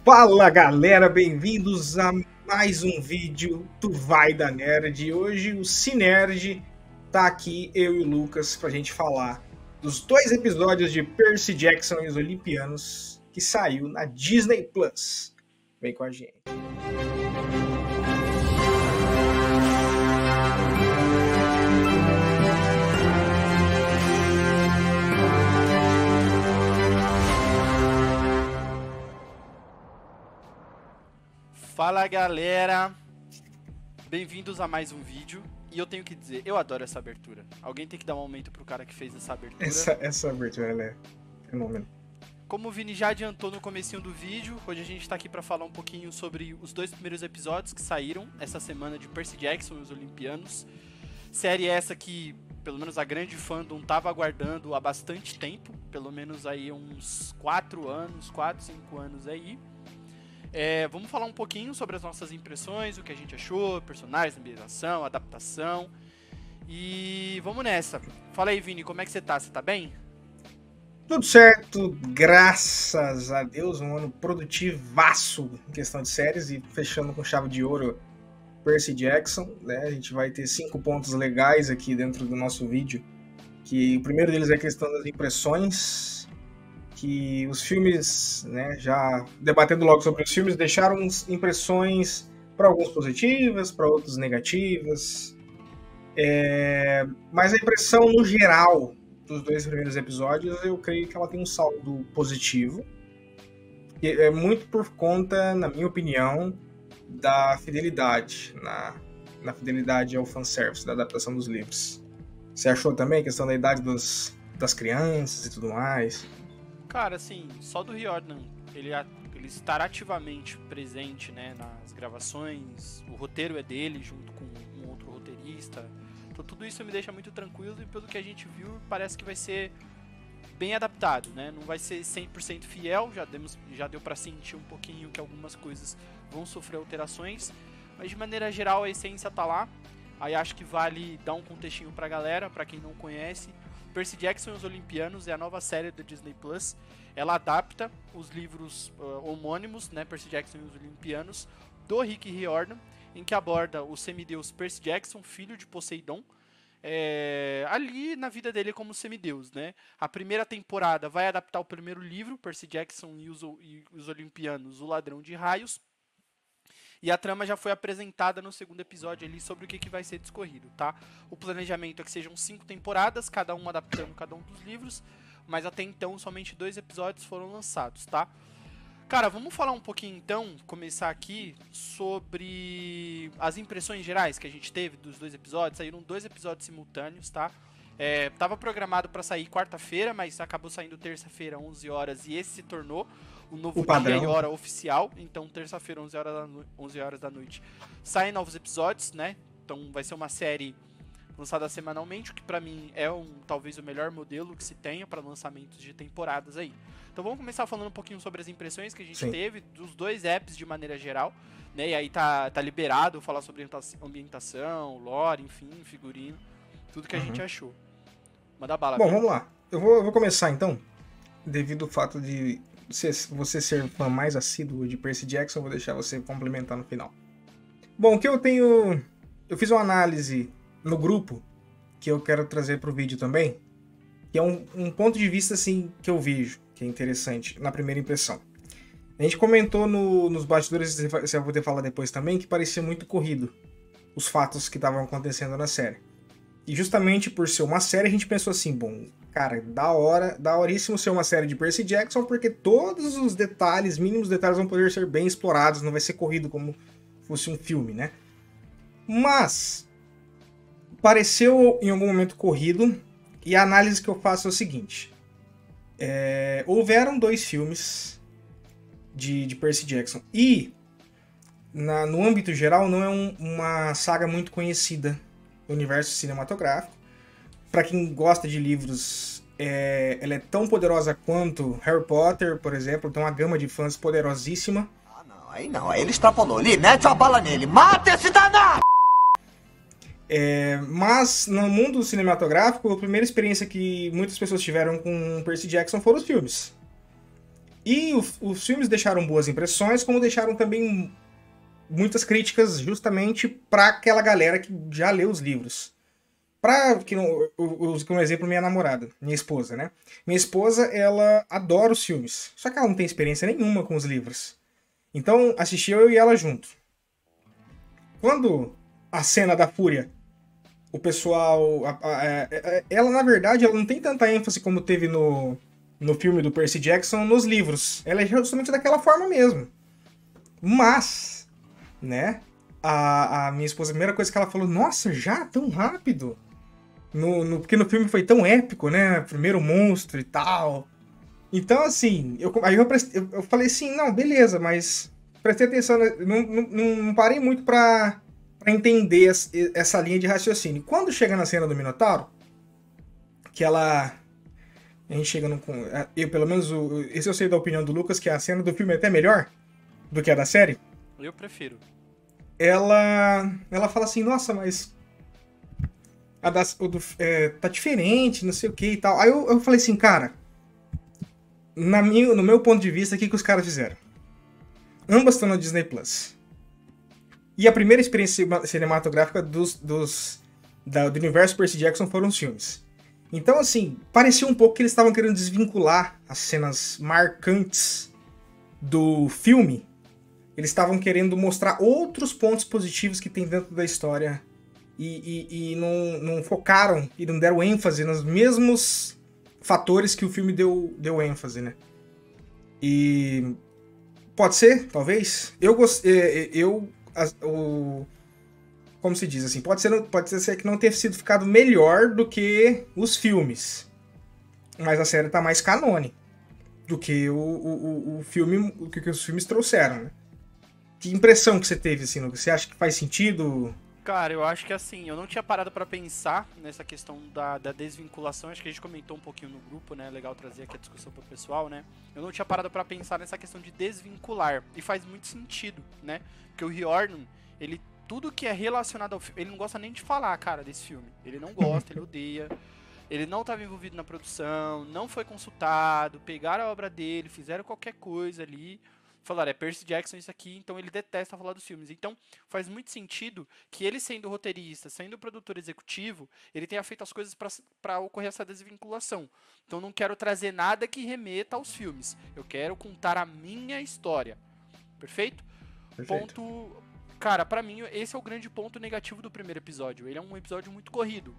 Fala galera, bem-vindos a mais um vídeo do Vai da Nerd. Hoje o Cinerd tá aqui, eu e o Lucas, pra gente falar dos 2 episódios de Percy Jackson e os Olimpianos que saiu na Disney Plus. Vem com a gente. Fala galera, bem-vindos a mais um vídeo. E eu tenho que dizer, eu adoro essa abertura. Alguém tem que dar um aumento pro cara que fez essa abertura. Essa abertura, ela é fenômeno. Como o Vini já adiantou no comecinho do vídeo, hoje a gente tá aqui pra falar um pouquinho sobre os 2 primeiros episódios que saíram essa semana de Percy Jackson e os Olimpianos. Série essa que, pelo menos a grande fandom, tava aguardando há bastante tempo. Pelo menos aí uns 4 anos, 4, 5 anos aí. Vamos falar um pouquinho sobre as nossas impressões, o que a gente achou, personagens, ambientação, adaptação. E vamos nessa. Fala aí, Vini, como é que você tá? Você tá bem? Tudo certo, graças a Deus, um ano produtivaço em questão de séries e fechando com chave de ouro Percy Jackson, né? A gente vai ter 5 pontos legais aqui dentro do nosso vídeo, que o primeiro deles é a questão das impressões, que os filmes, né, já debatendo logo sobre os filmes, deixaram impressões para alguns positivas, para outros negativas, mas a impressão no geral dos 2 primeiros episódios, eu creio que ela tem um saldo positivo, e é muito por conta, na minha opinião, da fidelidade, na fidelidade ao fanservice, da adaptação dos livros. Você achou também a questão da idade das crianças e tudo mais? Cara, assim, só do Riordan, ele estar ativamente presente, né, nas gravações, o roteiro é dele junto com um outro roteirista, então tudo isso me deixa muito tranquilo e pelo que a gente viu parece que vai ser bem adaptado, né, não vai ser 100% fiel, já deu pra sentir um pouquinho que algumas coisas vão sofrer alterações, mas de maneira geral a essência tá lá. Aí acho que vale dar um contextinho pra galera, pra quem não conhece. Percy Jackson e os Olimpianos é a nova série da Disney Plus. Ela adapta os livros homônimos, né, Percy Jackson e os Olimpianos, do Rick Riordan, em que aborda o semideus Percy Jackson, filho de Poseidon, ali na vida dele como semideus, né? A primeira temporada vai adaptar o primeiro livro, Percy Jackson e os Olimpianos, o Ladrão de Raios. E a trama já foi apresentada no segundo episódio ali sobre o que vai ser discorrido, tá? O planejamento é que sejam 5 temporadas, cada uma adaptando cada um dos livros, mas até então somente 2 episódios foram lançados, tá? Cara, vamos falar um pouquinho então, começar aqui, sobre as impressões gerais que a gente teve dos 2 episódios. Saíram 2 episódios simultâneos, tá? Tava programado para sair quarta-feira, mas acabou saindo terça-feira, 11 horas, e esse se tornou o novo dia e hora oficial. Então, terça-feira, 11 horas da noite, saem novos episódios, né? Então, vai ser uma série lançada semanalmente, o que pra mim é talvez o melhor modelo que se tenha para lançamentos de temporadas aí. Então, vamos começar falando um pouquinho sobre as impressões que a gente teve dos 2 apps de maneira geral, né? E aí tá liberado falar sobre ambientação, lore, enfim, figurino, tudo que a gente achou. Manda bala. Bom, vamos lá. Eu vou começar então, devido ao fato de você ser fã mais assíduo de Percy Jackson, eu vou deixar você complementar no final. Bom, o que eu tenho... Eu fiz uma análise no grupo, que eu quero trazer para o vídeo também, que é um ponto de vista assim, que eu vejo, que é interessante, na primeira impressão. A gente comentou nos bastidores, você vai poder falar depois também, que parecia muito corrido os fatos que estavam acontecendo na série. E justamente por ser uma série, a gente pensou assim, bom, cara, daoríssimo ser uma série de Percy Jackson, porque todos os detalhes, mínimos detalhes, vão poder ser bem explorados, não vai ser corrido como fosse um filme, né? Mas pareceu em algum momento corrido, e a análise que eu faço é o seguinte: houveram 2 filmes de Percy Jackson, e no âmbito geral não é uma saga muito conhecida no universo cinematográfico. Para quem gosta de livros, ela é tão poderosa quanto Harry Potter, por exemplo, tem uma gama de fãs poderosíssima. Ah, não, aí ele extrapolou ali, mete a bala nele, mata esse danado! Mas no mundo cinematográfico, a primeira experiência que muitas pessoas tiveram com Percy Jackson foram os filmes. E os filmes deixaram boas impressões, como deixaram também muitas críticas justamente para aquela galera que já leu os livros. Eu uso como exemplo minha namorada, minha esposa, né? Minha esposa, ela adora os filmes, só que ela não tem experiência nenhuma com os livros. Então, assisti eu e ela junto. Quando a cena da Fúria, o pessoal... ela, na verdade, ela não tem tanta ênfase como teve no filme do Percy Jackson nos livros. Ela é justamente daquela forma mesmo. Mas, né? A minha esposa, a primeira coisa que ela falou, nossa, já? Tão rápido? Porque no filme foi tão épico, né? Primeiro monstro e tal. Então, assim, eu falei assim, não, beleza, mas prestei atenção, não parei muito pra entender essa linha de raciocínio. Quando chega na cena do Minotauro, que a gente chega no... Eu, pelo menos, esse eu sei da opinião do Lucas, que a cena do filme é até melhor do que a da série. Eu prefiro. Ela fala assim, nossa, mas tá diferente, não sei o que e tal. Aí eu falei assim, cara, no meu ponto de vista, o que os caras fizeram? Ambas estão no Disney Plus. E a primeira experiência cinematográfica do universo Percy Jackson foram os filmes. Então, assim, parecia um pouco que eles estavam querendo desvincular as cenas marcantes do filme. Eles estavam querendo mostrar outros pontos positivos que tem dentro da história e não focaram e não deram ênfase nos mesmos fatores que o filme deu ênfase, né? E pode ser, talvez. Como se diz assim, pode ser que não tenha ficado melhor do que os filmes, mas a série tá mais canone do que o filme, o que os filmes trouxeram, né? Que impressão que você teve, assim, Lucas? Você acha que faz sentido? Cara, eu acho que assim, eu não tinha parado pra pensar nessa questão da desvinculação, acho que a gente comentou um pouquinho no grupo, né, legal trazer aqui a discussão pro pessoal, né, eu não tinha parado pra pensar nessa questão de desvincular, e faz muito sentido, né, porque o Riordan, ele, tudo que é relacionado ao filme, ele não gosta nem de falar, cara, desse filme, ele não gosta, ele odeia, ele não estava envolvido na produção, não foi consultado, pegaram a obra dele, fizeram qualquer coisa ali, falaram, é Percy Jackson isso aqui, então ele detesta falar dos filmes. Então faz muito sentido que ele sendo roteirista, sendo produtor executivo, ele tenha feito as coisas para ocorrer essa desvinculação. Então não quero trazer nada que remeta aos filmes. Eu quero contar a minha história. Perfeito? Ponto... Cara, pra mim esse é o grande ponto negativo do primeiro episódio. Ele é um episódio muito corrido.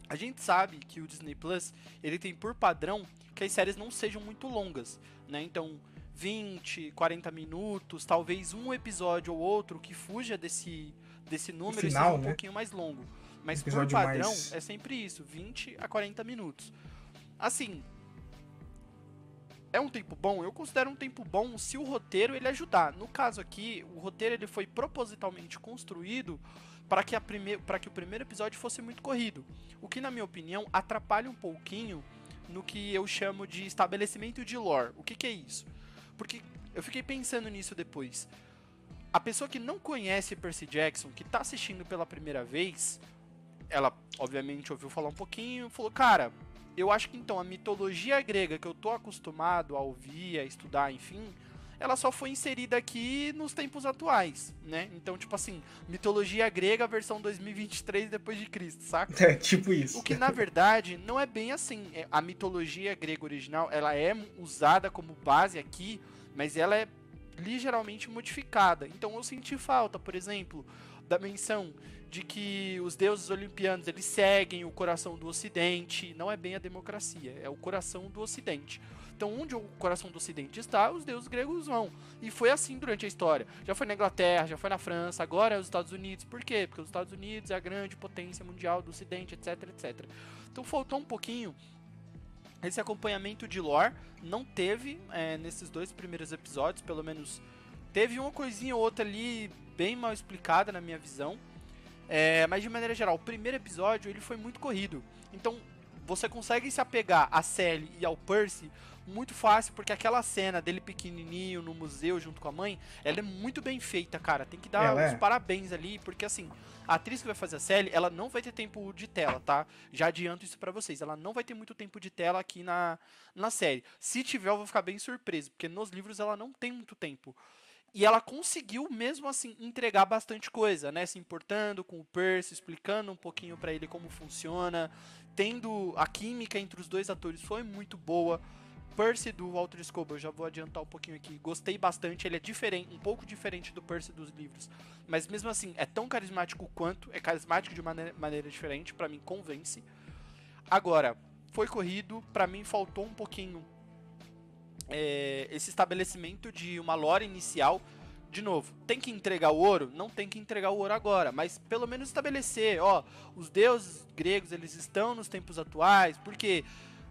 A gente sabe que o Disney Plus, ele tem por padrão que as séries não sejam muito longas, né? Então 20, 40 minutos, talvez um episódio ou outro que fuja desse número e seja um pouquinho mais longo. Mas por padrão é sempre isso, 20 a 40 minutos. Assim, é um tempo bom? Eu considero um tempo bom se o roteiro ele ajudar. No caso aqui, o roteiro ele foi propositalmente construído para que o primeiro episódio fosse muito corrido. O que, na minha opinião, atrapalha um pouquinho no que eu chamo de estabelecimento de lore. O que é isso? Porque eu fiquei pensando nisso depois. A pessoa que não conhece Percy Jackson, que tá assistindo pela primeira vez, ela obviamente ouviu falar um pouquinho, falou, cara, eu acho que então a mitologia grega que eu tô acostumado a ouvir, a estudar, enfim, ela só foi inserida aqui nos tempos atuais, né? Então, tipo assim, mitologia grega versão 2023 depois de Cristo, saca? É, tipo isso. O que, na verdade, não é bem assim. A mitologia grega original, ela é usada como base aqui, mas ela é ligeiramente modificada. Então, eu senti falta, por exemplo, da menção de que os deuses olimpianos, eles seguem o coração do Ocidente. Não é bem a democracia, é o coração do Ocidente. Então, onde o coração do Ocidente está, os deuses gregos vão. E foi assim durante a história. Já foi na Inglaterra, já foi na França, agora é os Estados Unidos. Por quê? Porque os Estados Unidos é a grande potência mundial do Ocidente, etc, etc. Então, faltou um pouquinho esse acompanhamento de lore. Não teve nesses dois primeiros episódios, pelo menos teve uma coisinha ou outra ali bem mal explicada na minha visão. Mas, de maneira geral, o primeiro episódio ele foi muito corrido. Então, você consegue se apegar a Sally e ao Percy muito fácil, porque aquela cena dele pequenininho no museu junto com a mãe, ela é muito bem feita, cara. Tem que dar os parabéns ali, porque assim, a atriz que vai fazer a Sally, ela não vai ter tempo de tela, tá? Já adianto isso pra vocês, ela não vai ter muito tempo de tela aqui na série. Se tiver, eu vou ficar bem surpreso, porque nos livros ela não tem muito tempo. E ela conseguiu, mesmo assim, entregar bastante coisa, né? Se importando com o Percy, explicando um pouquinho pra ele como funciona, tendo a química entre os dois atores foi muito boa. Percy do Walter Scoble, eu já vou adiantar um pouquinho aqui, gostei bastante, ele é diferente, um pouco diferente do Percy dos livros, mas mesmo assim, é tão carismático quanto, é carismático de maneira diferente, pra mim convence. Agora, foi corrido, pra mim faltou um pouquinho esse estabelecimento de uma lore inicial. De novo, tem que entregar o ouro? Não tem que entregar o ouro agora, mas pelo menos estabelecer, ó, os deuses gregos, eles estão nos tempos atuais, porque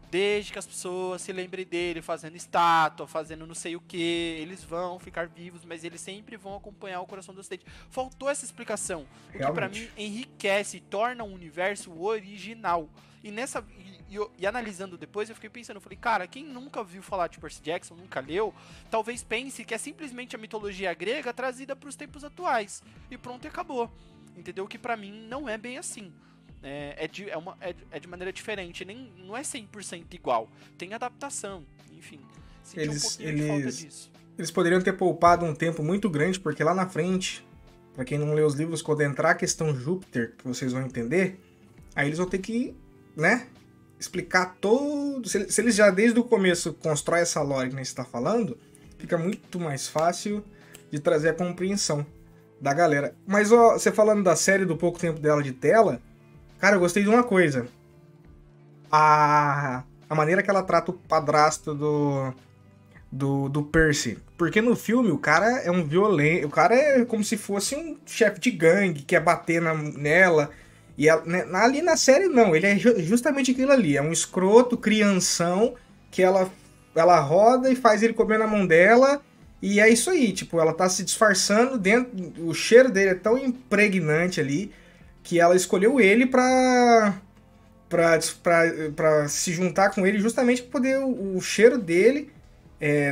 desde que as pessoas se lembrem dele fazendo estátua, fazendo não sei o que, eles vão ficar vivos, mas eles sempre vão acompanhar o coração do Ocidente. Faltou essa explicação, o que pra mim enriquece e torna o universo original. E analisando depois, eu fiquei pensando, eu falei, cara, quem nunca ouviu falar de Percy Jackson, nunca leu, talvez pense que é simplesmente a mitologia grega trazida para os tempos atuais. E pronto, e acabou. Entendeu? Que pra mim não é bem assim. É de maneira diferente, não é 100% igual. Tem adaptação, enfim. Senti um pouquinho de falta disso. Eles poderiam ter poupado um tempo muito grande, porque lá na frente, pra quem não lê os livros, quando entrar a questão Júpiter, que vocês vão entender, aí eles vão ter que, né, explicar todo... Se eles já desde o começo constroem essa lore que a gente está falando, fica muito mais fácil de trazer a compreensão da galera. Mas ó, você falando da série, do pouco tempo dela de tela, cara, eu gostei de uma coisa. A maneira que ela trata o padrasto do Percy. Porque no filme o cara é um violento, o cara é como se fosse um chefe de gangue, que quer bater nela. E ali na série, não, ele é justamente aquilo ali. É um escroto, crianção, que ela roda e faz ele comer na mão dela. E é isso aí, tipo, ela tá se disfarçando dentro. O cheiro dele é tão impregnante ali que ela escolheu ele pra se juntar com ele justamente pra poder o cheiro dele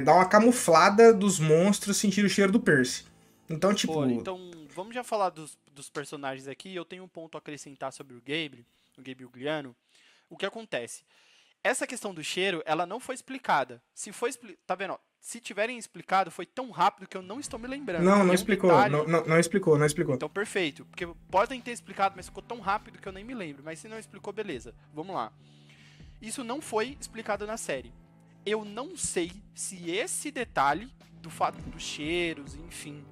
dar uma camuflada dos monstros sentir o cheiro do Percy. Então, tipo... Pô, então, vamos já falar dos personagens aqui. Eu tenho um ponto a acrescentar sobre o Gabe Ugliano. O que acontece? Essa questão do cheiro, ela não foi explicada. Se foi tá vendo? Se tiverem explicado, foi tão rápido que eu não estou me lembrando. Não explicou. Não explicou. Então, perfeito. Porque podem ter explicado, mas ficou tão rápido que eu nem me lembro. Mas se não explicou, beleza. Vamos lá. Isso não foi explicado na série. Eu não sei se esse detalhe do fato dos cheiros, enfim,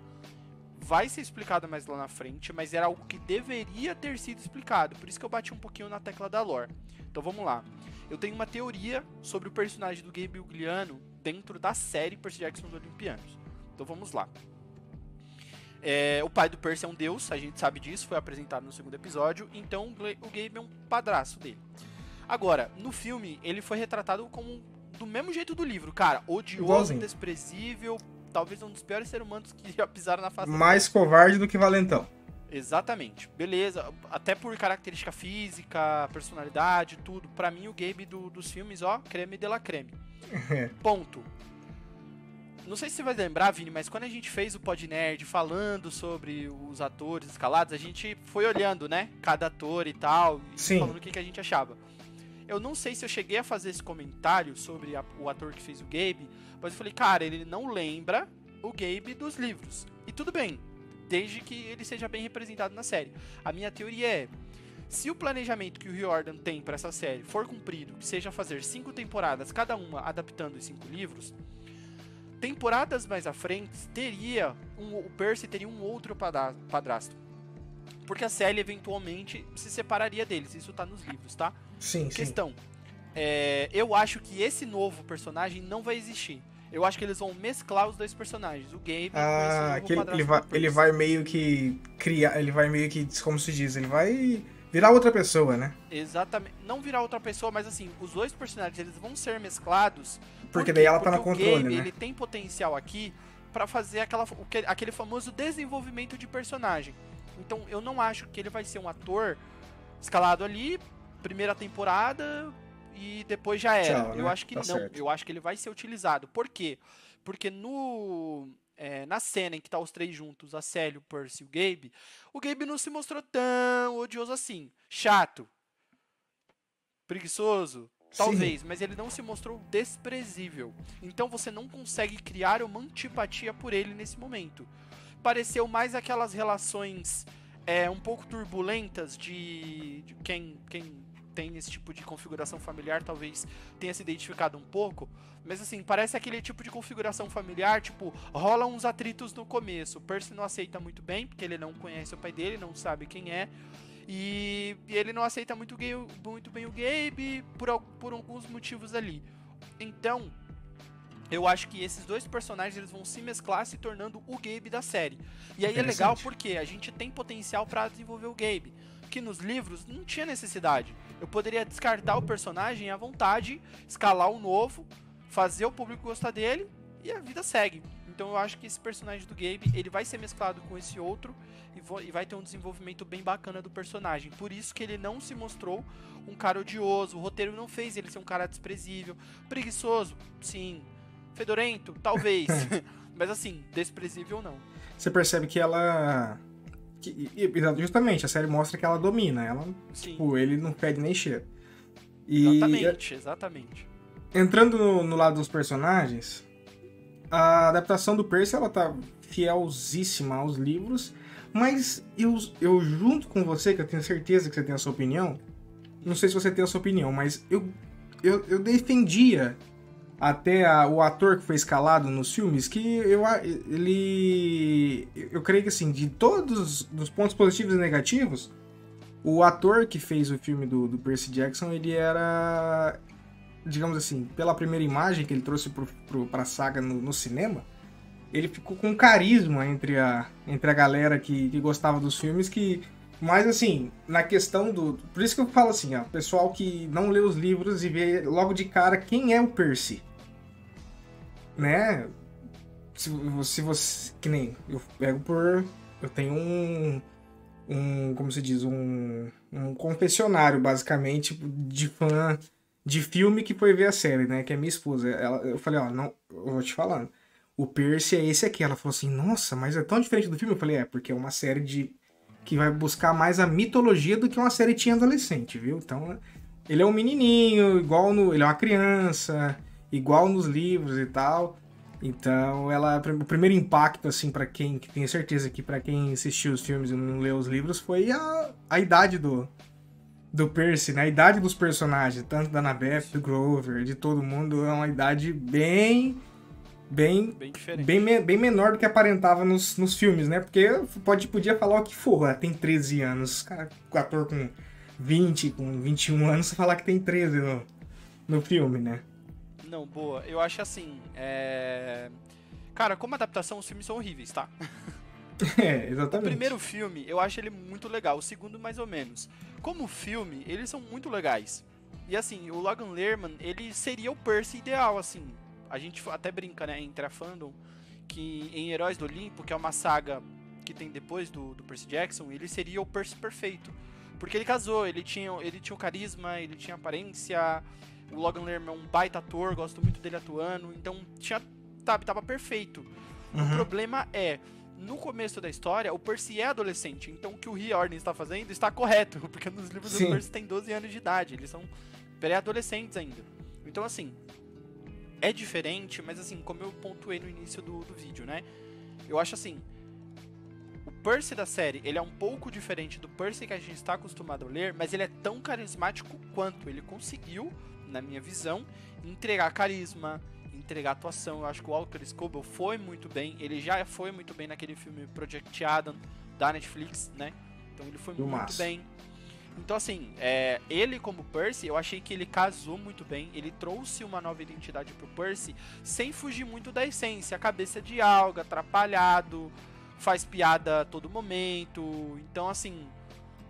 vai ser explicado mais lá na frente, mas era algo que deveria ter sido explicado. Por isso que eu bati um pouquinho na tecla da lore. Então vamos lá. Eu tenho uma teoria sobre o personagem do Gabe Ugliano dentro da série Percy Jackson dos Olimpianos. Então vamos lá. O pai do Percy é um deus, a gente sabe disso, foi apresentado no segundo episódio. Então o Gabe é um padrasto dele. Agora, no filme, ele foi retratado como do mesmo jeito do livro, cara. Odioso, desprezível, talvez um dos piores seres humanos que já pisaram na face. Mais covarde do que valentão. Exatamente, beleza, até por característica física, personalidade, tudo. Pra mim o Gabe dos filmes, ó, creme de la creme. Ponto. Não sei se você vai lembrar, Vini, mas quando a gente fez o Pod Nerd falando sobre os atores escalados, a gente foi olhando, né, cada ator e tal, e falando o que a gente achava. Eu não sei se eu cheguei a fazer esse comentário sobre o ator que fez o Gabe, mas eu falei, cara, ele não lembra o Gabe dos livros. E tudo bem, desde que ele seja bem representado na série. A minha teoria é, se o planejamento que o Riordan tem para essa série for cumprido, que seja fazer 5 temporadas, cada uma adaptando os 5 livros, temporadas mais à frente, o Percy teria um outro padrasto. Porque a Sally eventualmente se separaria deles, isso tá nos livros, tá? Sim, questão, eu acho que esse novo personagem não vai existir. Eu acho que eles vão mesclar os dois personagens, o Gabe com esse novo padrasto. Ele vai meio que criar, ele vai meio que, como se diz, ele vai virar outra pessoa, né? Exatamente, não virar outra pessoa, mas assim, os dois personagens, eles vão ser mesclados. Porque daí ela tá no controle, o Gabe, né? ele tem potencial aqui pra fazer aquele famoso desenvolvimento de personagem. Então eu não acho que ele vai ser um ator escalado ali, primeira temporada, e depois já era. Tchau, Eu né? acho que Tá não. certo. Eu acho que ele vai ser utilizado. Por quê? Porque na cena em que tá os três juntos, a Sally, o Percy e o Gabe não se mostrou tão odioso assim. Chato, preguiçoso, Sim, talvez, mas ele não se mostrou desprezível. Então você não consegue criar uma antipatia por ele nesse momento. Pareceu mais aquelas relações um pouco turbulentas de quem tem esse tipo de configuração familiar talvez tenha se identificado um pouco. Mas assim, parece aquele tipo de configuração familiar, tipo, rola uns atritos no começo. O Percy não aceita muito bem, porque ele não conhece o pai dele, não sabe quem é. E ele não aceita muito bem o Gabe por alguns motivos ali. Então, eu acho que esses dois personagens eles vão se mesclar, se tornando o Gabe da série. E aí é legal interessante. porque a gente tem potencial para desenvolver o Gabe, que nos livros não tinha necessidade. Eu poderia descartar o personagem à vontade, escalar um novo, fazer o público gostar dele e a vida segue. Então eu acho que esse personagem do Gabe ele vai ser mesclado com esse outro e vai ter um desenvolvimento bem bacana do personagem. Por isso que ele não se mostrou um cara odioso, o roteiro não fez ele ser um cara desprezível, preguiçoso, sim. Fedorento? Talvez. Mas assim, desprezível não. Você percebe que ela. Justamente, a série mostra que ela domina. Ela, Sim. tipo, ele não fede nem cheira. E Exatamente. entrando no lado dos personagens, a adaptação do Percy, ela tá fielzíssima aos livros, mas eu junto com você, que eu tenho certeza que você tem a sua opinião, não sei se você tem a sua opinião, mas eu defendia até o ator que foi escalado nos filmes, que eu creio que assim, de todos os pontos positivos e negativos, o ator que fez o filme do Percy Jackson, ele era, digamos assim, pela primeira imagem que ele trouxe pra saga no cinema, ele ficou com carisma entre a galera que gostava dos filmes, mas assim, na questão por isso que eu falo assim, ó, pessoal que não lê os livros e vê logo de cara quem é o Percy, né? Se você, que nem, eu tenho como se diz, um confessionário, basicamente, de fã de filme que foi ver a série, né? Que é minha esposa. Eu falei, ó, não, eu vou te falando. O Percy é esse aqui. Ela falou assim, nossa, mas é tão diferente do filme. Eu falei, porque é uma série que vai buscar mais a mitologia do que uma série teen adolescente, viu? Então, ele é um menininho, ele é uma criança, igual nos livros e tal. Então, o primeiro impacto, assim, pra quem, que tenho certeza que pra quem assistiu os filmes e não leu os livros, foi a idade do Percy, né? A idade dos personagens, tanto da Annabeth, do Grover, de todo mundo, é uma idade bem diferente. bem menor do que aparentava nos filmes, né? Porque podia falar o que for, tem 13 anos. O ator com 20, com 21 anos, você falar que tem 13 no filme, né? Não, boa. Eu acho assim, cara, como adaptação, os filmes são horríveis, tá? Exatamente. O primeiro filme, eu acho ele muito legal. O segundo, mais ou menos. Como filme, eles são muito legais. E assim, o Logan Lerman, ele seria o Percy ideal, assim. A gente até brinca, né, entre a fandom, que em Heróis do Olimpo, que é uma saga que tem depois do Percy Jackson, ele seria o Percy perfeito. Porque ele casou, ele tinha o carisma, ele tinha aparência. O Logan Lerman é um baita ator, gosto muito dele atuando. Então, tava perfeito. Uhum. O problema é, no começo da história, o Percy é adolescente. Então, o que o Riordan está fazendo está correto. Porque nos livros Sim. o Percy tem 12 anos de idade. Eles são pré-adolescentes ainda. Então, assim, é diferente, mas assim, como eu pontuei no início do vídeo, né? Eu acho assim, o Percy da série, ele é um pouco diferente do Percy que a gente está acostumado a ler, mas ele é tão carismático quanto. Ele conseguiu, na minha visão, entregar carisma, entregar atuação. Eu acho que o Walter Scobell foi muito bem, ele já foi muito bem naquele filme Project Adam, da Netflix, né? Então ele foi muito bem. Então assim, ele como Percy, eu achei que ele casou muito bem, ele trouxe uma nova identidade pro Percy, sem fugir muito da essência, cabeça de alga, atrapalhado, faz piada a todo momento, então assim,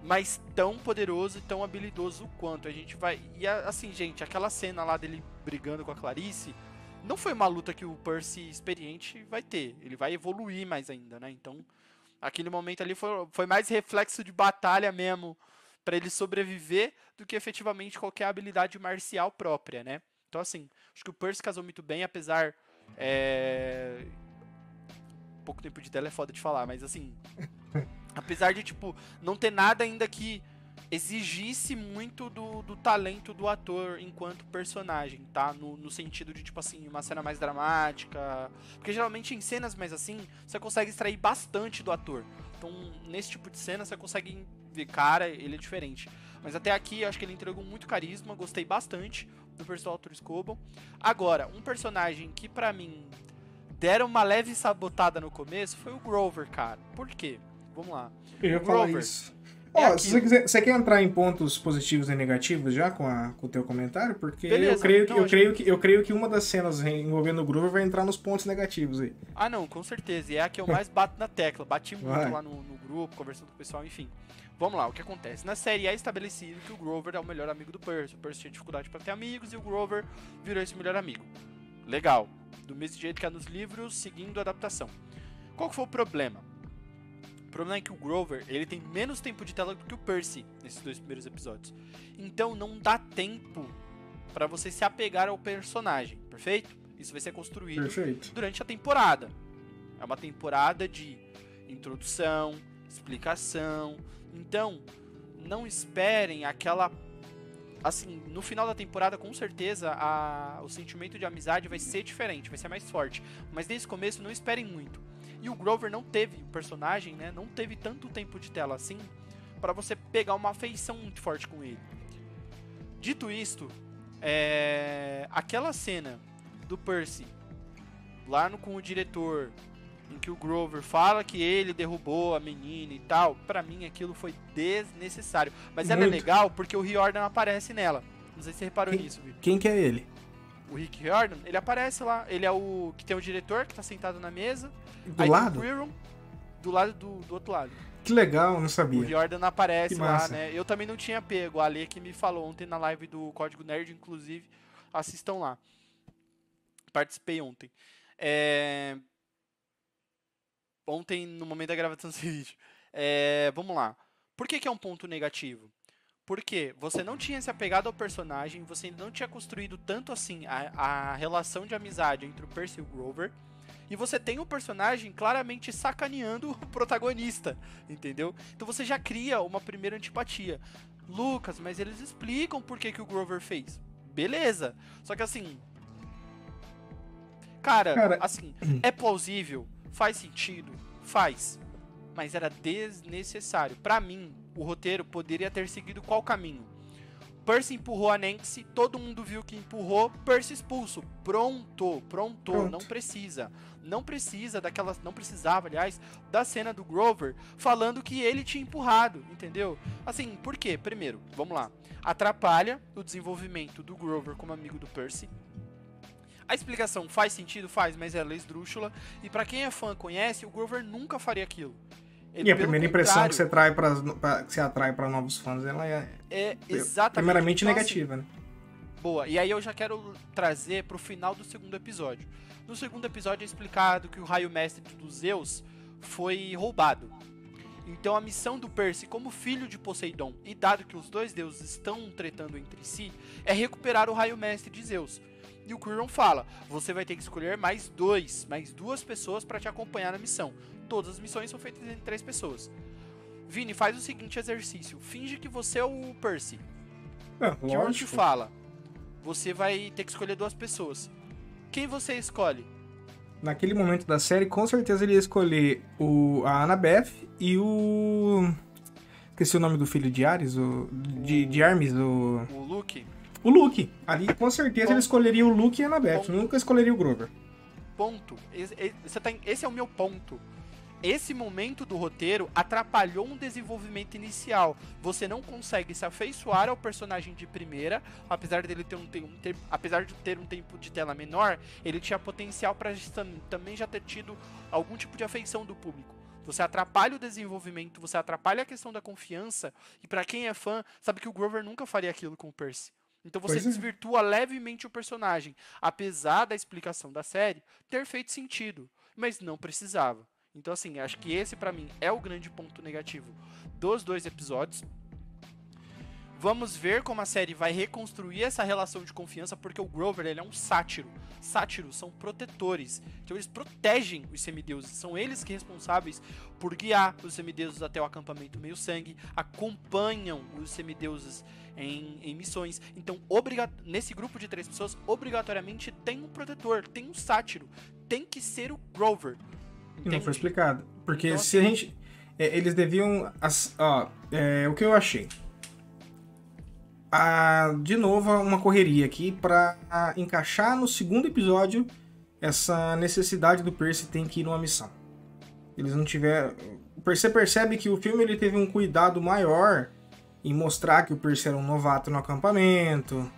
mas tão poderoso e tão habilidoso quanto. A gente vai, e assim, gente, aquela cena lá dele brigando com a Clarice, não foi uma luta que o Percy experiente vai ter, ele vai evoluir mais ainda, né, então, aquele momento ali foi mais reflexo de batalha mesmo, pra ele sobreviver do que efetivamente qualquer habilidade marcial própria, né? Então, assim, acho que o Percy casou muito bem, apesar. Pouco tempo de tela é foda de falar, mas assim. Apesar de, tipo, não ter nada ainda que exigisse muito do talento do ator enquanto personagem, tá? No sentido de, tipo assim, uma cena mais dramática. Porque geralmente em cenas mais assim, você consegue extrair bastante do ator. Então, nesse tipo de cena, você consegue ver, cara, ele é diferente. Mas até aqui, eu acho que ele entregou muito carisma, gostei bastante do personagem Arthur Scoble. Agora, um personagem que pra mim deram uma leve sabotada no começo foi o Grover, cara. Por quê? Vamos lá. Eu ia falar isso. Se você quer entrar em pontos positivos e negativos já com o teu comentário, porque beleza, eu creio que uma das cenas envolvendo o Grover vai entrar nos pontos negativos aí. Ah, não, com certeza. E é a que eu mais bato na tecla. Bati muito lá no grupo, conversando com o pessoal, enfim. Vamos lá, o que acontece? Na série é estabelecido que o Grover é o melhor amigo do Percy. O Percy tinha dificuldade para ter amigos e o Grover virou esse melhor amigo. Legal. Do mesmo jeito que é nos livros, seguindo a adaptação. Qual que foi o problema? O problema é que o Grover, ele tem menos tempo de tela do que o Percy nesses 2 primeiros episódios. Então não dá tempo para você se apegar ao personagem, perfeito? Isso vai ser construído durante a temporada. É uma temporada de introdução, explicação. Então, não esperem aquela... Assim, no final da temporada, com certeza, o sentimento de amizade vai ser diferente, vai ser mais forte. Mas nesse começo, não esperem muito. E o Grover não teve, o personagem, né, não teve tanto tempo de tela assim, para você pegar uma afeição muito forte com ele. Dito isto, aquela cena do Percy, lá com o diretor, em que o Grover fala que ele derrubou a menina e tal, pra mim aquilo foi desnecessário. Mas ela é legal porque o Riordan aparece nela. Não sei se você reparou nisso, Vitor. Quem que é ele? O Rick Riordan, ele aparece lá. Ele é o que tem o diretor que tá sentado na mesa. Do lado? Tem o Quirrell, do lado do outro lado. Que legal, não sabia. O Riordan aparece lá, né? Eu também não tinha pego. A Ale que me falou ontem na live do Código Nerd, inclusive. Assistam lá. Participei ontem. Ontem, no momento da gravação desse vídeo. Vamos lá. Por que é um ponto negativo? Porque você não tinha se apegado ao personagem, você não tinha construído tanto assim a relação de amizade entre o Percy e o Grover, e você tem um personagem claramente sacaneando o protagonista, entendeu? Então você já cria uma primeira antipatia. Lucas, mas eles explicam por que o Grover fez. Beleza. Só que assim... Cara, assim, é plausível? Faz sentido? Faz. Mas era desnecessário. Pra mim, o roteiro poderia ter seguido qual caminho? Percy empurrou a Nancy, todo mundo viu que empurrou, Percy expulso. Pronto. Não precisa. Não precisava, aliás, da cena do Grover falando que ele tinha empurrado, entendeu? Assim, por quê? Primeiro, vamos lá. Atrapalha o desenvolvimento do Grover como amigo do Percy. A explicação faz sentido? Faz, mas ela é esdrúxula. E pra quem é fã, conhece, o Grover nunca faria aquilo. E a primeira impressão que você atrai para novos fãs, ela é exatamente primeiramente negativa, né? Boa, e aí eu já quero trazer pro final do segundo episódio. No segundo episódio é explicado que o raio mestre dos Zeus foi roubado. Então a missão do Percy como filho de Poseidon, e dado que os dois deuses estão tretando entre si, é recuperar o raio mestre de Zeus. E o Quirrell fala, você vai ter que escolher mais duas pessoas para te acompanhar na missão. Todas as missões são feitas entre 3 pessoas. Vini, faz o seguinte exercício. Finge que você é o Percy. Quirrell te fala, você vai ter que escolher 2 pessoas. Quem você escolhe? Naquele momento da série, com certeza ele ia escolher a Annabeth e o... Esqueci o nome do filho de Ares, de Hermes, o Luke. O Luke. Ali, com certeza, ele escolheria o Luke e a Annabeth. Nunca escolheria o Grover. Ponto. Esse é o meu ponto. Esse momento do roteiro atrapalhou um desenvolvimento inicial. Você não consegue se afeiçoar ao personagem de primeira, apesar dele apesar de ter um tempo de tela menor, ele tinha potencial para também já ter tido algum tipo de afeição do público. Você atrapalha o desenvolvimento, você atrapalha a questão da confiança, e para quem é fã, sabe que o Grover nunca faria aquilo com o Percy. Então você desvirtua levemente o personagem, apesar da explicação da série ter feito sentido, mas não precisava. Então assim, acho que esse pra mim é o grande ponto negativo dos 2 episódios. Vamos ver como a série vai reconstruir essa relação de confiança, porque o Grover, ele é um sátiro. Sátiros são protetores. Então eles protegem os semideuses. São eles que responsáveis por guiar os semideuses até o acampamento meio-sangue, acompanham os semideuses em missões. Então, nesse grupo de 3 pessoas, obrigatoriamente tem um protetor, tem um sátiro. Tem que ser o Grover. E não foi explicado. Porque então, se a gente... eles deviam... o que eu achei. De novo, uma correria aqui pra encaixar no segundo episódio essa necessidade do Percy ter que ir numa missão. Eles não tiveram... Você percebe que o filme ele teve um cuidado maior em mostrar que o Percy era um novato no acampamento,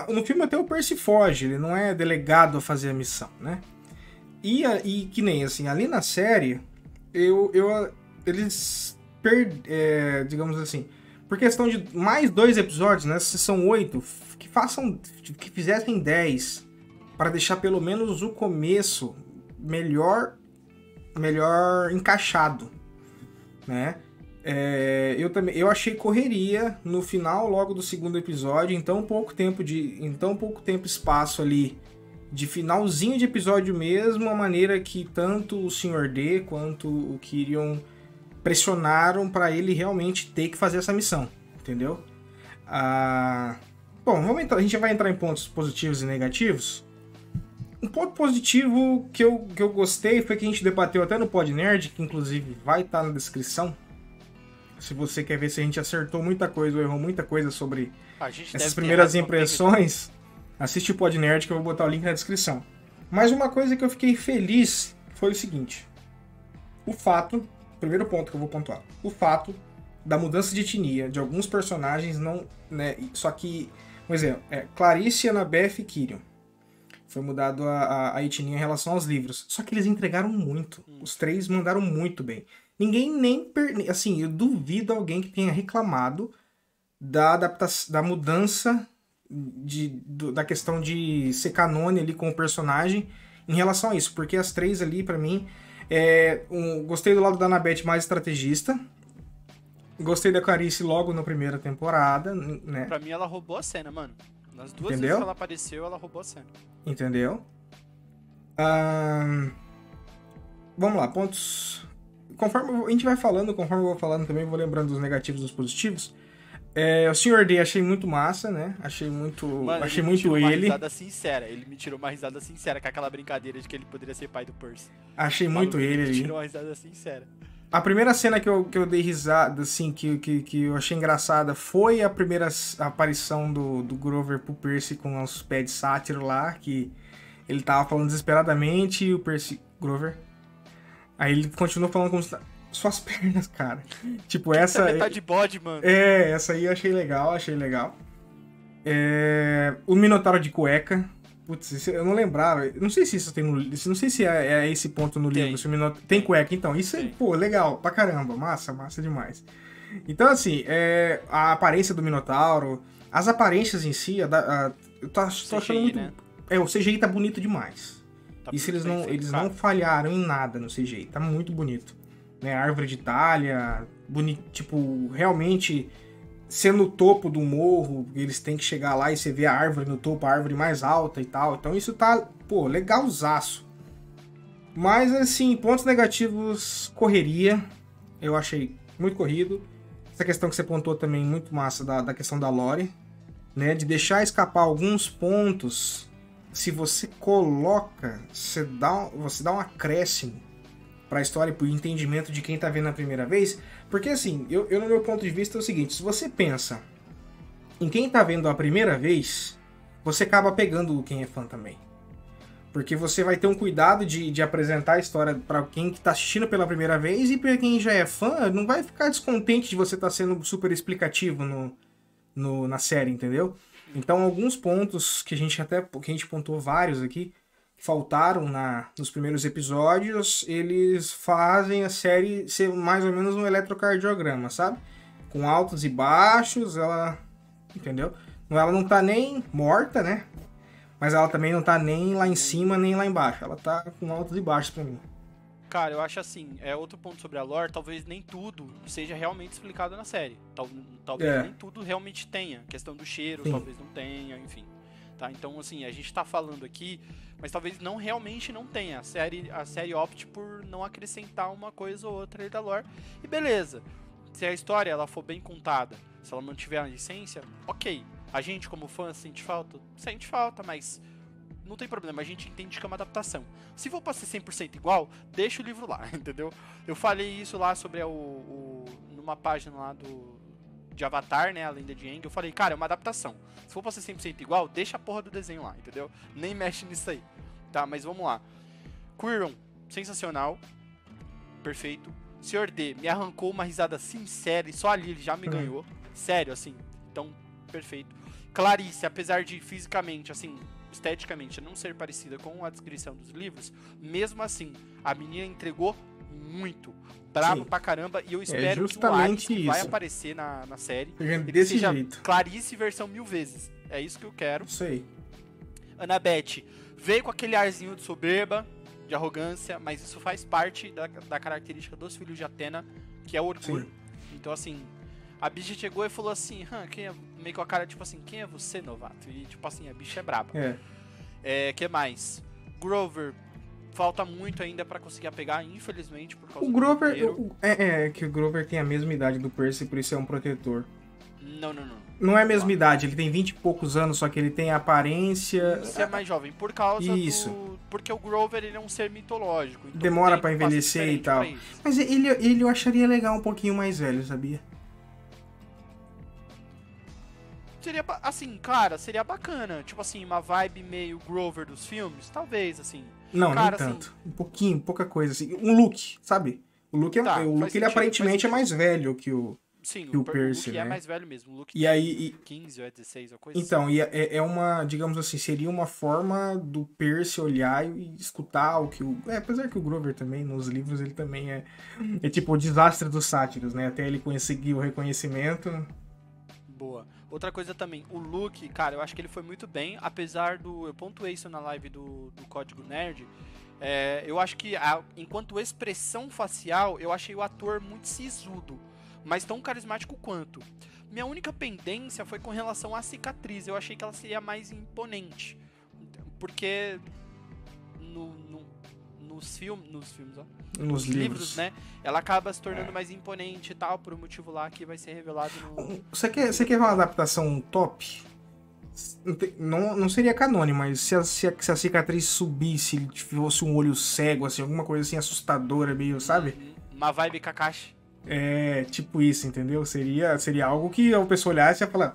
no filme até o Percy foge, ele não é delegado a fazer a missão, né? E que nem assim, ali na série, eles digamos assim, por questão de mais 2 episódios, né? Se são 8, que fizessem 10, para deixar pelo menos o começo melhor encaixado, né? Eu achei correria no final, logo do segundo episódio, em tão pouco tempo espaço ali, de finalzinho de episódio mesmo, a maneira que tanto o Sr. D quanto o Kyrion pressionaram para ele realmente ter que fazer essa missão, entendeu? Bom, a gente vai entrar em pontos positivos e negativos. Um ponto positivo que eu gostei foi que a gente debateu até no Pod Nerd, que inclusive vai estar na descrição. Se você quer ver se a gente acertou muita coisa ou errou muita coisa sobre essas primeiras impressões, assiste o Pod Nerd que eu vou botar o link na descrição. Mas uma coisa que eu fiquei feliz foi o seguinte. Primeiro ponto que eu vou pontuar. O fato da mudança de etnia de alguns personagens não... né, só que, por exemplo, Clarice, Annabeth e Kyrion. Foi mudado a etnia em relação aos livros. Só que eles entregaram muito. Os 3 mandaram muito bem. Ninguém nem... Assim, eu duvido alguém que tenha reclamado da mudança da questão de ser canone ali com o personagem em relação a isso. Porque as 3 ali, pra mim... gostei do lado da Annabeth mais estrategista. Gostei da Clarice logo na primeira temporada, né? Pra mim ela roubou a cena, mano. Nas 2 vezes que ela apareceu, ela roubou a cena. Entendeu? Vamos lá, pontos... Conforme a gente vai falando, conforme eu vou falando também, vou lembrando dos negativos e dos positivos. O Sr. D achei muito massa, né? Achei muito... Mano, achei muito ele. Uma ele. risada sincera. Ele me tirou uma risada sincera com aquela brincadeira de que ele poderia ser pai do Percy. Achei muito ele ali. Ele tirou uma risada sincera. A primeira cena que eu dei risada, assim, que eu achei engraçada, foi a primeira aparição do Grover pro Percy com os pés de sátiro lá, que ele tava falando desesperadamente e o Percy... Grover... Aí ele continuou falando como se... Suas pernas, cara. Tipo, essa... Você tá de bode, mano. Essa aí eu achei legal. O Minotauro de cueca. Putz, eu não lembrava. Não sei se isso tem no... Não sei se é esse ponto no livro. Se o Minotauro... Tem cueca, então. Isso é, pô, legal pra caramba. Massa demais. Então, assim, a aparência do Minotauro, as aparências em si, eu tô achando muito... Né? O CGI tá bonito demais. Tá Isso eles não falharam em nada no CGI. Tá muito bonito. Né? Árvore de talha, bonito, tipo, realmente ser no topo do morro, eles têm que chegar lá e você vê a árvore no topo, a árvore mais alta e tal. Então isso tá, pô, legalzaço. Mas, assim, pontos negativos, correria. Eu achei muito corrido. Essa questão que você pontuou também, muito massa, da questão da lore. Né? De deixar escapar alguns pontos. Se você coloca, você dá um acréscimo pra história e pro entendimento de quem tá vendo a primeira vez. Porque, assim, eu no meu ponto de vista é o seguinte. Se você pensa em quem tá vendo a primeira vez, você acaba pegando quem é fã também. Porque você vai ter um cuidado de apresentar a história pra quem que tá assistindo pela primeira vez, e pra quem já é fã, não vai ficar descontente de você estar sendo super explicativo na série, entendeu? Então, alguns pontos que a gente pontuou vários aqui, que faltaram nos primeiros episódios, eles fazem a série ser mais ou menos um eletrocardiograma, sabe? Com altos e baixos, entendeu? Ela não tá nem morta, né? Mas ela também não tá nem lá em cima, nem lá embaixo. Ela tá com altos e baixos pra mim. Cara, eu acho assim, outro ponto sobre a lore, talvez nem tudo seja realmente explicado na série. Talvez nem tudo realmente tenha. Questão do cheiro, Sim. talvez não tenha, enfim. Tá? Então, assim, a gente tá falando aqui, mas talvez realmente não tenha. A série opte por não acrescentar uma coisa ou outra aí da lore. E beleza. Se a história ela for bem contada, se ela mantiver a essência, ok. A gente, como fã, sente falta? Sente falta, mas não tem problema, a gente entende que é uma adaptação. Se for pra ser 100% igual, deixa o livro lá, entendeu? Eu falei isso lá sobre numa página lá de Avatar, né, a Lenda de Aang, eu falei, cara, é uma adaptação. Se for pra ser 100% igual, deixa a porra do desenho lá, entendeu? Nem mexe nisso aí. Tá, mas vamos lá. Quirrell, sensacional. Perfeito. Sr. D, me arrancou uma risada sincera e só ali ele já me ganhou. Sério, assim. Então, perfeito. Clarice, apesar de fisicamente, assim, esteticamente não ser parecida com a descrição dos livros, mesmo assim, a menina entregou muito. Brabo pra caramba, e eu espero que o Hades que vai aparecer na série ele seja jeito. Clarice versão 1000 vezes. É isso que eu quero. Isso aí. Annabeth veio com aquele arzinho de soberba, de arrogância, mas isso faz parte da característica dos filhos de Atena, que é o orgulho. Sim. Então, assim, a bicha chegou e falou assim, meio com a cara, tipo assim, quem é você, novato? E, tipo assim, a bicha é braba. Que mais? Grover, falta muito ainda pra conseguir pegar, infelizmente, por causa do Grover. Que o Grover tem a mesma idade do Percy, por isso é um protetor. Não. Não é a mesma idade, ele tem 20 e poucos anos, só que ele tem a aparência... Isso é mais jovem, por causa porque o Grover, ele é um ser mitológico. Então demora pra envelhecer e tal. Mas ele eu acharia legal um pouquinho mais velho, sabia? Seria, assim, cara, seria bacana. Tipo assim, uma vibe meio Grover dos filmes, talvez, assim. Não, cara, nem tanto. Assim, pouca coisa, assim. Um Luke, sabe? O Luke, ele aparentemente é mais velho que o... Sim, que o Percy, Luke né? é mais velho mesmo. O Luke e aí, 15 ou é 16 ou coisa então, assim. Então, é uma, digamos assim, seria uma forma do Percy olhar e escutar o que o... apesar que o Grover também, nos livros, ele também é tipo o desastre dos sátiros, né? Até ele conseguir o reconhecimento. Boa. Outra coisa também, o Luke, cara, eu acho que ele foi muito bem, apesar do... Eu pontuei isso na live do Código Nerd. Eu acho que, enquanto expressão facial, eu achei o ator muito sisudo, mas tão carismático quanto. Minha única pendência foi com relação à cicatriz. Eu achei que ela seria mais imponente. Porque nos livros, né? Ela acaba se tornando mais imponente e tal, por um motivo lá que vai ser revelado no... Você quer ver uma adaptação top? Não seria canônico, mas se a cicatriz subisse, fosse um olho cego, assim, alguma coisa assim assustadora, meio, sabe? Uma vibe Kakashi. Tipo isso, entendeu? Seria algo que a pessoa olhasse e ia falar,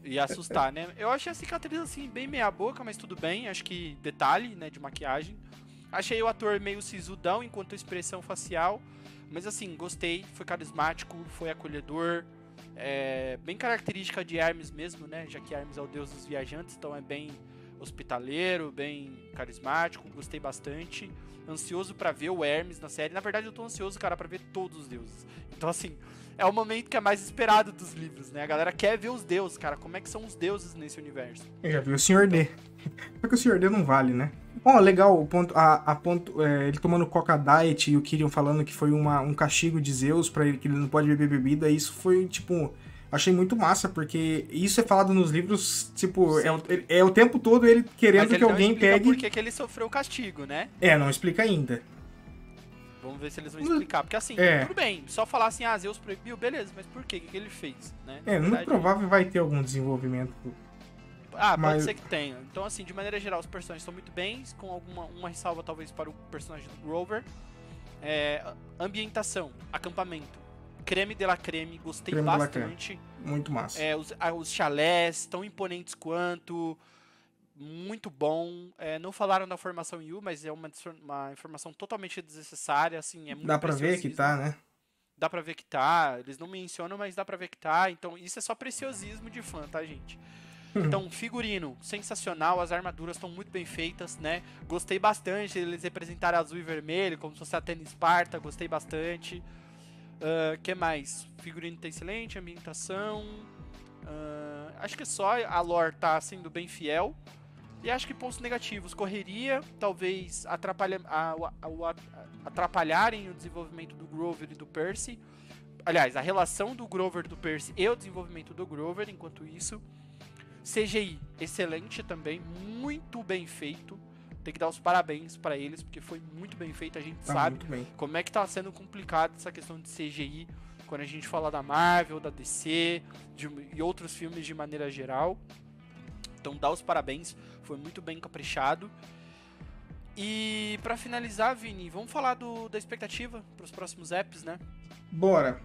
Ia assustar, né? Eu achei a cicatriz, assim, bem meia boca, mas tudo bem. Acho que detalhe, né, de maquiagem. Achei o ator meio sisudão enquanto expressão facial. Mas, assim, gostei. Foi carismático, foi acolhedor. Bem característica de Hermes mesmo, né? Já que Hermes é o deus dos viajantes, então é bem hospitaleiro, bem carismático. Gostei bastante. Ansioso pra ver o Hermes na série. Na verdade, eu tô ansioso, cara, pra ver todos os deuses. Então, assim, é o momento que é mais esperado dos livros, né? A galera quer ver os deuses, cara. Como é que são os deuses nesse universo? Eu já vi o Sr. D. Só que o Sr. D não vale, né? Legal, ele tomando Coca Diet e o Kyrian falando que foi um castigo de Zeus pra ele, que ele não pode beber bebida. Isso foi, tipo... Achei muito massa, porque isso é falado nos livros, tipo, é o tempo todo ele querendo que alguém pegue... Por que ele sofreu o castigo, né? Não explica ainda. Vamos ver se eles vão explicar, porque assim, tudo bem, só falar assim, Zeus proibiu, beleza, mas por quê? O que ele fez, né? Muito provável vai ter algum desenvolvimento. Pode ser que tenha. Então, assim, de maneira geral, os personagens estão muito bem, com uma ressalva talvez para o personagem do Grover. Ambientação, acampamento. Creme de la creme, gostei bastante. Muito massa. Os chalés, tão imponentes quanto. Muito bom. Não falaram da formação Yu, mas é uma informação totalmente desnecessária. Assim, é muito dá pra ver que tá, né? Dá pra ver que tá. Eles não mencionam, mas dá pra ver que tá. Então, isso é só preciosismo de fã, tá, gente? Então, figurino, sensacional. As armaduras estão muito bem feitas, né? Gostei bastante. Eles representaram azul e vermelho, como se fosse Atena e Esparta. Gostei bastante. Que mais? Figurino tá excelente, ambientação. Acho que só a lore tá sendo bem fiel. E acho que pontos negativos, correria, talvez atrapalharem o desenvolvimento do Grover e do Percy. Aliás, a relação do Grover e do Percy e o desenvolvimento do Grover, enquanto isso. CGI, excelente também, muito bem feito. Tem que dar os parabéns pra eles, porque foi muito bem feito. A gente sabe como é que tá sendo complicado essa questão de CGI quando a gente fala da Marvel, da DC e outros filmes de maneira geral. Então dá os parabéns, foi muito bem caprichado. E pra finalizar, Vini, vamos falar da expectativa pros próximos apps, né? Bora.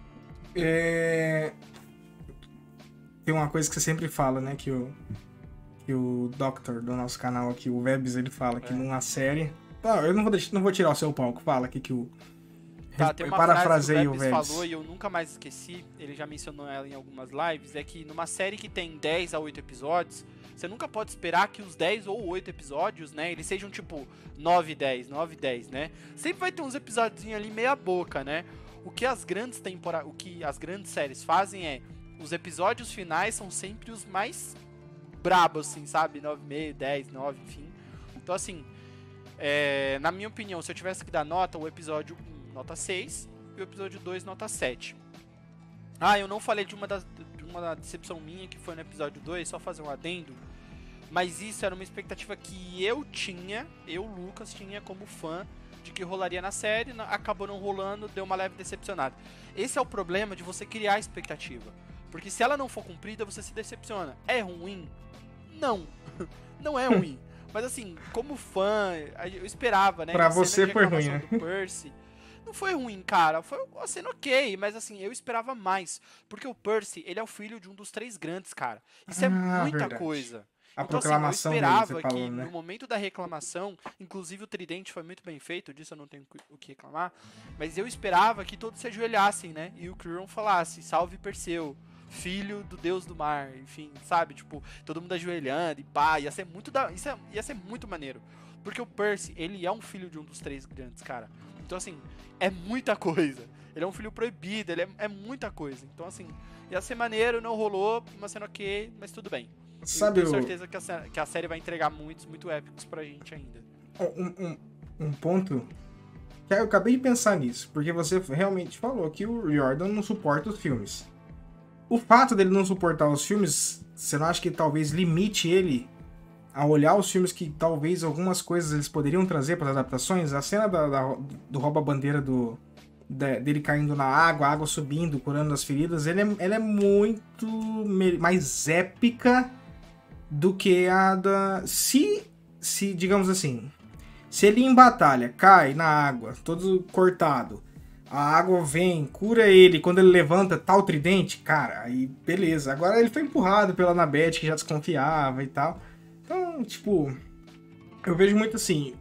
Tem uma coisa que você sempre fala, né? Que o Doctor do nosso canal aqui, o Vebs, ele fala que numa série... Não, eu não vou tirar o seu palco. Fala aqui que o... Tá, tem uma frase que o Vebs falou e eu nunca mais esqueci, ele já mencionou ela em algumas lives, é que numa série que tem 10 a 8 episódios, você nunca pode esperar que os 10 ou 8 episódios, né, eles sejam tipo 9 e 10, 9 e 10, né? Sempre vai ter uns episódios ali meia boca, né? O que as grandes séries fazem é, os episódios finais são sempre os mais brabos, assim, sabe? 9,5, 10, 9, enfim. Então, assim, na minha opinião, se eu tivesse que dar nota, o episódio 1, nota 6, e o episódio 2, nota 7. Ah, eu não falei de uma decepção minha, que foi no episódio 2, só fazer um adendo. Mas isso era uma expectativa que eu, Lucas, tinha como fã de que rolaria na série, acabou não rolando, deu uma leve decepcionada. Esse é o problema de você criar expectativa. Porque se ela não for cumprida, você se decepciona. É ruim? Não. Não é ruim. Mas assim, como fã, eu esperava, né? Pra você foi ruim, né? Do Percy. Não foi ruim, cara. Foi uma cena ok, mas assim, eu esperava mais. Porque o Percy, ele é o filho de um dos 3 grandes, cara. Isso é muita verdade. coisa. A então, proclamação assim, eu esperava dele, você falou, que né? no momento da reclamação, inclusive o tridente foi muito bem feito, disso eu não tenho o que reclamar, mas eu esperava que todos se ajoelhassem, né? E o Cryon falasse, salve Perseu, filho do deus do mar, enfim, sabe? Tipo, todo mundo ajoelhando e pá, ia ser muito ia ser muito maneiro. Porque o Percy, ele é um filho de um dos 3 grandes, cara. Então, assim, é muita coisa. Ele é um filho proibido, ele é muita coisa. Então, assim, ia ser maneiro, não rolou, uma cena ok, mas tudo bem. Sabe, eu tenho certeza que a série vai entregar muitos, muito épicos pra gente ainda. Um ponto que eu acabei de pensar nisso, porque você realmente falou que o Riordan não suporta os filmes. O fato dele não suportar os filmes, você não acha que talvez limite ele a olhar os filmes que talvez algumas coisas eles poderiam trazer para as adaptações? A cena do rouba-bandeira dele caindo na água, a água subindo, curando as feridas, ela é muito mais épica do que a da... Se digamos assim, se ele em batalha cai na água, todo cortado, a água vem, cura ele, quando ele levanta, tá o tridente, cara, aí beleza. Agora ele foi empurrado pela Annabeth, que já desconfiava e tal. Então, tipo, eu vejo muito assim,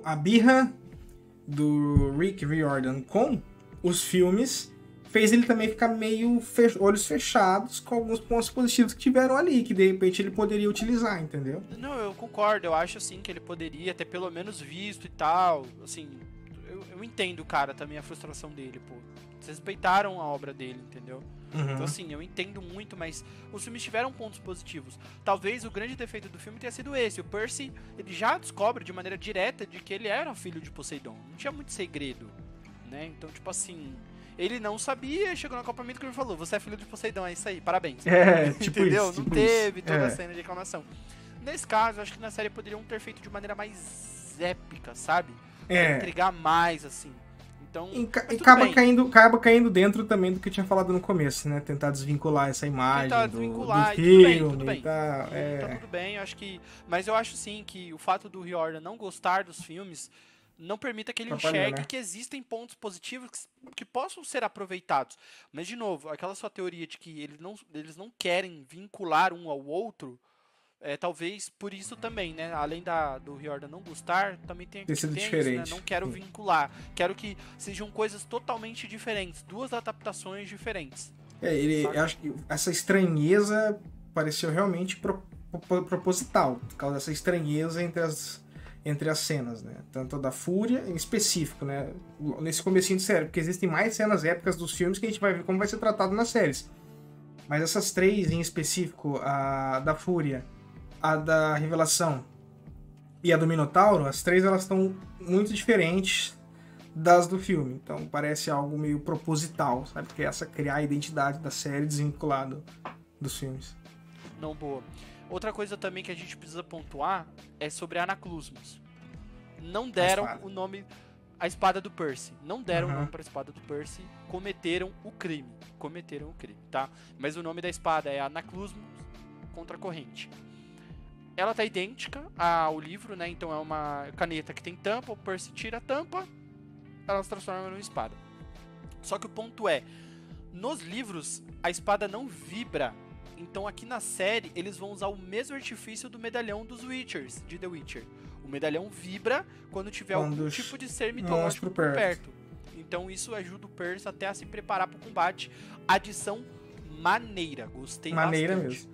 a birra do Rick Riordan com os filmes fez ele também ficar meio olhos fechados com alguns pontos positivos que tiveram ali, que de repente ele poderia utilizar, entendeu? Não, eu concordo, eu acho assim que ele poderia ter pelo menos visto e tal, assim, eu entendo, cara, também a frustração dele, pô. Vocês respeitaram a obra dele, entendeu? Uhum. Então, assim, eu entendo muito, mas os filmes tiveram pontos positivos. Talvez o grande defeito do filme tenha sido esse. O Percy, ele já descobre de maneira direta de que ele era filho de Poseidon. Não tinha muito segredo, né? Então, tipo assim, ele não sabia, chegou no acampamento que ele falou, você é filho de Poseidon, é isso aí, parabéns. Tipo entendeu? Isso, não tipo teve isso. toda a cena de reclamação. Nesse caso, acho que na série poderiam ter feito de maneira mais épica, sabe? Pra entregar mais, assim. Então, acaba caindo dentro também do que eu tinha falado no começo, né? Tentar desvincular essa imagem do filme tudo bem. Tá tudo bem, eu acho que... Mas eu acho sim que o fato do Riordan não gostar dos filmes não permita que ele enxergue, né, que existem pontos positivos que possam ser aproveitados. Mas, de novo, aquela sua teoria de que eles não querem vincular um ao outro... talvez por isso também, né? Além do Riordan não gostar, também tem sido isso, diferente. né? Não quero vincular. Quero que sejam coisas totalmente diferentes. 2 adaptações diferentes. Acho que essa estranheza pareceu realmente proposital. Por causa dessa estranheza entre as cenas, né? Tanto da Fúria, em específico, né? Nesse comecinho de série. Porque existem mais cenas épicas dos filmes que a gente vai ver como vai ser tratado nas séries. Mas essas 3 em específico, a da Fúria, a da Revelação e a do Minotauro, as três elas estão muito diferentes das do filme. Então parece algo meio proposital, sabe? Porque essa criar a identidade da série desvinculado dos filmes. Não, boa. Outra coisa também que a gente precisa pontuar é sobre Anaclusmos. Não deram o nome... A espada do Percy. Não deram o nome pra espada do Percy. Cometeram o crime, tá? Mas o nome da espada é Anaclusmos contra a corrente. Ela tá idêntica ao livro, né? Então é uma caneta que tem tampa, o Percy tira a tampa, ela se transforma numa espada. Só que o ponto é, nos livros, a espada não vibra. Então aqui na série, eles vão usar o mesmo artifício do medalhão dos Witchers, de The Witcher. O medalhão vibra quando tiver algum tipo de ser mitológico por perto. Então isso ajuda o Percy até a se preparar para o combate. Adição maneira, gostei maneira bastante. Mesmo.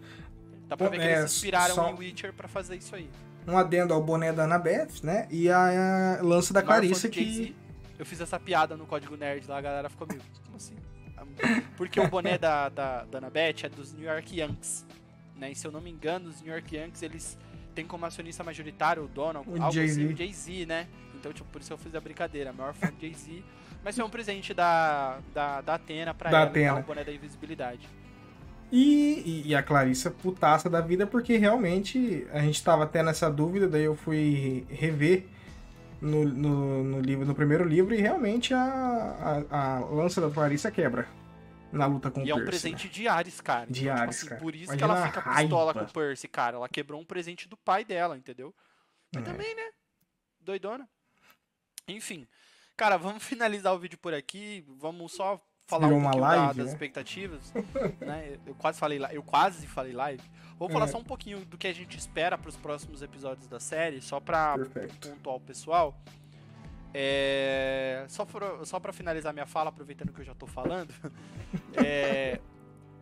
Dá pra ver que eles se inspiraram em Witcher pra fazer isso aí. Um adendo ao boné da Annabeth, né? E a lança da Clarissa que... Eu fiz essa piada no Código Nerd lá, a galera ficou meio... Como assim? Porque o boné da Annabeth é dos New York Yankees, né? E se eu não me engano, os New York Yankees, eles têm como acionista majoritário o Donald, o algo Jay-Z. assim, o Jay-Z, né? Então, tipo, por isso eu fiz a brincadeira. Maior fã do Jay-Z. Mas foi um presente da Athena pra ela, Athena. O boné da invisibilidade. E a Clarissa putaça da vida, porque realmente a gente tava até nessa dúvida, daí eu fui rever no livro, no primeiro livro, e realmente a lança da Clarissa quebra na luta com o Percy. E é um presente de Ares, cara. De então, Ares, tipo assim, cara. por isso Imagina que ela fica pistola raiva. com o Percy, cara. Ela quebrou um presente do pai dela, entendeu? Mas também, né? Doidona. Enfim. Cara, vamos finalizar o vídeo por aqui. Vamos só falar um pouquinho das expectativas. Né? Eu quase falei live. Vou falar só um pouquinho do que a gente espera para os próximos episódios da série, só para pontuar o pessoal. Só para finalizar minha fala, aproveitando que eu já tô falando.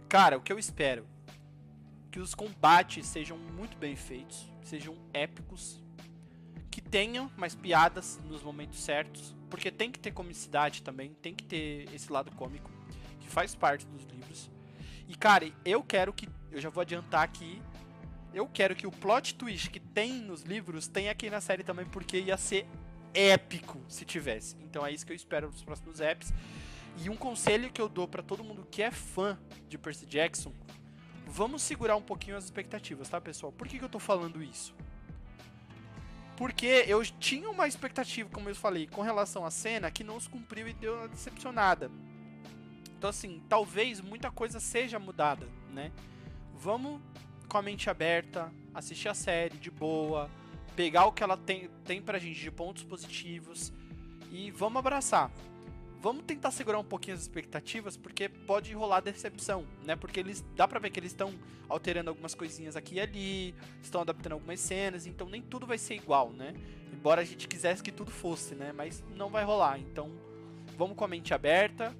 Cara, o que eu espero? Que os combates sejam muito bem feitos, sejam épicos, que tenham mais piadas nos momentos certos, porque tem que ter comicidade também, tem que ter esse lado cômico, que faz parte dos livros. E, cara, eu já vou adiantar aqui, eu quero que o plot twist que tem nos livros tenha aqui na série também, porque ia ser épico se tivesse. Então é isso que eu espero nos próximos eps. E um conselho que eu dou pra todo mundo que é fã de Percy Jackson, vamos segurar um pouquinho as expectativas, tá, pessoal? Por que eu tô falando isso? Porque eu tinha uma expectativa, como eu falei, com relação à cena que não se cumpriu e deu uma decepcionada. Então, assim, talvez muita coisa seja mudada, né? Vamos com a mente aberta, assistir a série de boa, pegar o que ela tem pra gente de pontos positivos e vamos abraçar. Vamos tentar segurar um pouquinho as expectativas, porque pode rolar decepção, né? Porque dá pra ver que eles estão alterando algumas coisinhas aqui e ali, estão adaptando algumas cenas, então nem tudo vai ser igual, né? Embora a gente quisesse que tudo fosse, né? Mas não vai rolar, então vamos com a mente aberta.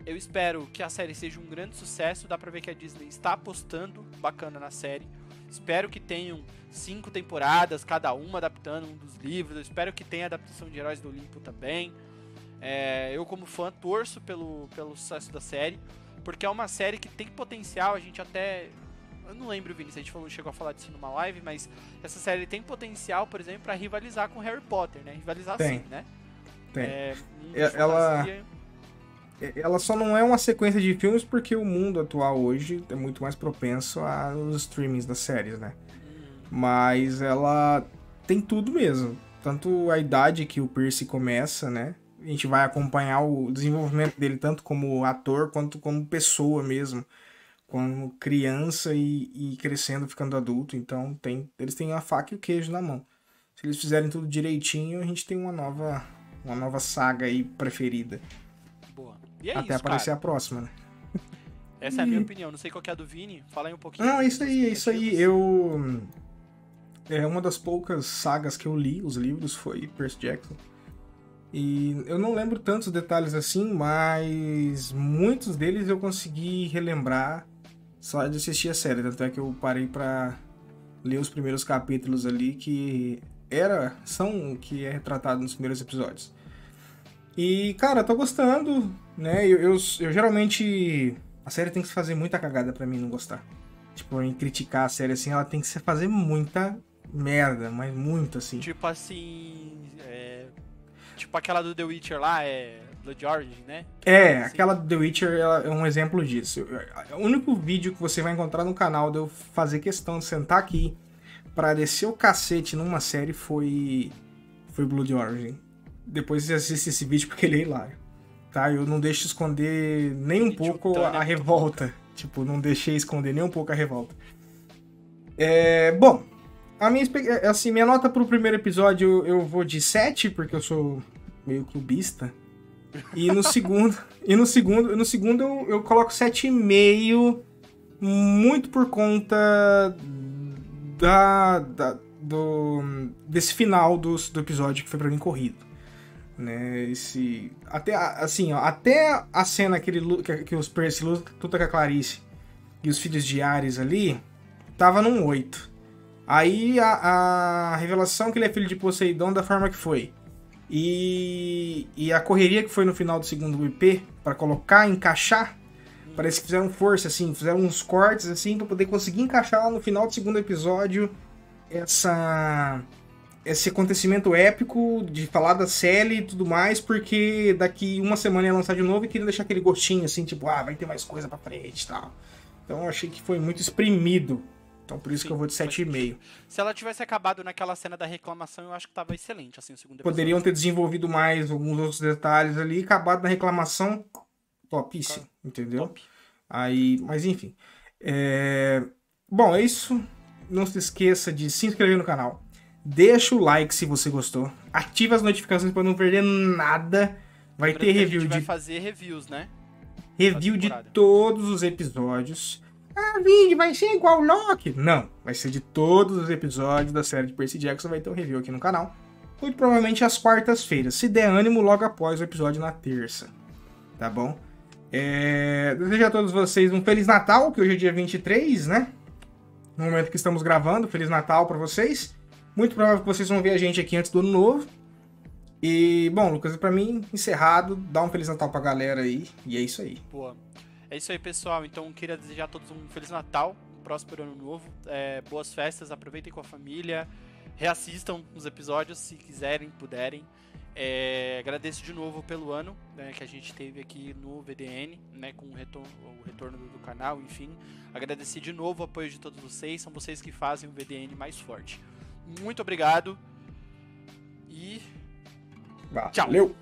Eu espero que a série seja um grande sucesso, dá pra ver que a Disney está apostando bacana na série. Espero que tenham 5 temporadas, cada uma adaptando um dos livros. Eu espero que tenha adaptação de Heróis do Olimpo também. Eu, como fã, torço pelo sucesso da série, porque é uma série que tem potencial. A gente até... Eu não lembro, Vini, se a gente chegou a falar disso numa live, mas essa série tem potencial, por exemplo, pra rivalizar com Harry Potter, né? Rivalizar sim, né? Tem. Ela só não é uma sequência de filmes porque o mundo atual hoje é muito mais propenso aos streamings das séries, né? Mas ela tem tudo mesmo. Tanto a idade que o Percy começa, né? A gente vai acompanhar o desenvolvimento dele tanto como ator quanto como pessoa mesmo. Como criança e crescendo, ficando adulto. Então eles têm a faca e o queijo na mão. Se eles fizerem tudo direitinho, a gente tem uma nova saga aí preferida. Boa. E é até isso, aparecer cara. A próxima, né? Essa é a minha opinião. Não sei qual que é a do Vini. Fala aí um pouquinho. Não, é isso aí. Uma das poucas sagas que eu li, os livros, foi Percy Jackson. E eu não lembro tantos detalhes assim, mas muitos deles eu consegui relembrar só de assistir a série. Tanto é que eu parei pra ler os primeiros capítulos ali, que que é retratado nos primeiros episódios. E, cara, eu tô gostando, né? Eu geralmente... A série tem que fazer muita cagada pra mim não gostar. Tipo, em criticar a série assim, ela tem que fazer muita merda, mas muito assim. Tipo assim, tipo aquela do The Witcher lá, Blood Origin, né? É, Assim. aquela do The Witcher é um exemplo disso. O único vídeo que você vai encontrar no canal de eu fazer questão de sentar aqui pra descer o cacete numa série foi Blood Origin. Depois você assiste esse vídeo porque ele é hilário. Tá? Eu não deixo esconder nem um pouco a revolta. Tipo, não deixei esconder nem um pouco a revolta. Bom, minha nota pro primeiro episódio eu vou de 7, porque eu sou meio clubista. E no segundo eu coloco 7,5, muito por conta desse final do episódio que foi pra mim corrido. Né, até a cena que os Percy luta com a Clarice e os filhos de Ares ali tava num 8. Aí a revelação que ele é filho de Poseidon da forma que foi e a correria que foi no final do segundo EP pra encaixar, parece que fizeram força assim, fizeram uns cortes assim pra poder conseguir encaixar lá no final do segundo episódio esse acontecimento épico de falar da Sally e tudo mais, porque daqui uma semana ia lançar de novo e queria deixar aquele gostinho assim, tipo, vai ter mais coisa pra frente e tal. Então eu achei que foi muito exprimido. Então por isso que eu vou de 7,5. Se ela tivesse acabado naquela cena da reclamação, eu acho que tava excelente, assim, o segundo episódio. Poderiam ter desenvolvido mais alguns outros detalhes ali, acabado na reclamação, topíssimo, entendeu? Top. Aí, mas enfim. Bom, é isso. Não se esqueça de se inscrever no canal. Deixa o like se você gostou. Ativa as notificações para não perder nada. Vai ter review vai fazer reviews, né? Review de todos os episódios. Vini, vai ser igual o Loki? Não, vai ser de todos os episódios da série de Percy Jackson. Vai ter um review aqui no canal. Muito provavelmente às quartas-feiras. Se der ânimo, logo após o episódio na terça. Tá bom? Desejo a todos vocês um Feliz Natal, que hoje é dia 23, né? No momento que estamos gravando, Feliz Natal para vocês. Muito provável que vocês vão ver a gente aqui antes do Ano Novo. E, bom, Lucas, pra mim, encerrado. Dá um Feliz Natal pra galera aí. E é isso aí. Boa. É isso aí, pessoal. Então, queria desejar a todos um Feliz Natal, próspero Ano Novo. Boas festas, aproveitem com a família. Reassistam os episódios, se quiserem, puderem. Agradeço de novo pelo ano, né, que a gente teve aqui no VDN, né, com o retorno do canal, enfim. Agradecer de novo o apoio de todos vocês. São vocês que fazem o VDN mais forte. Muito obrigado e tchau. Valeu!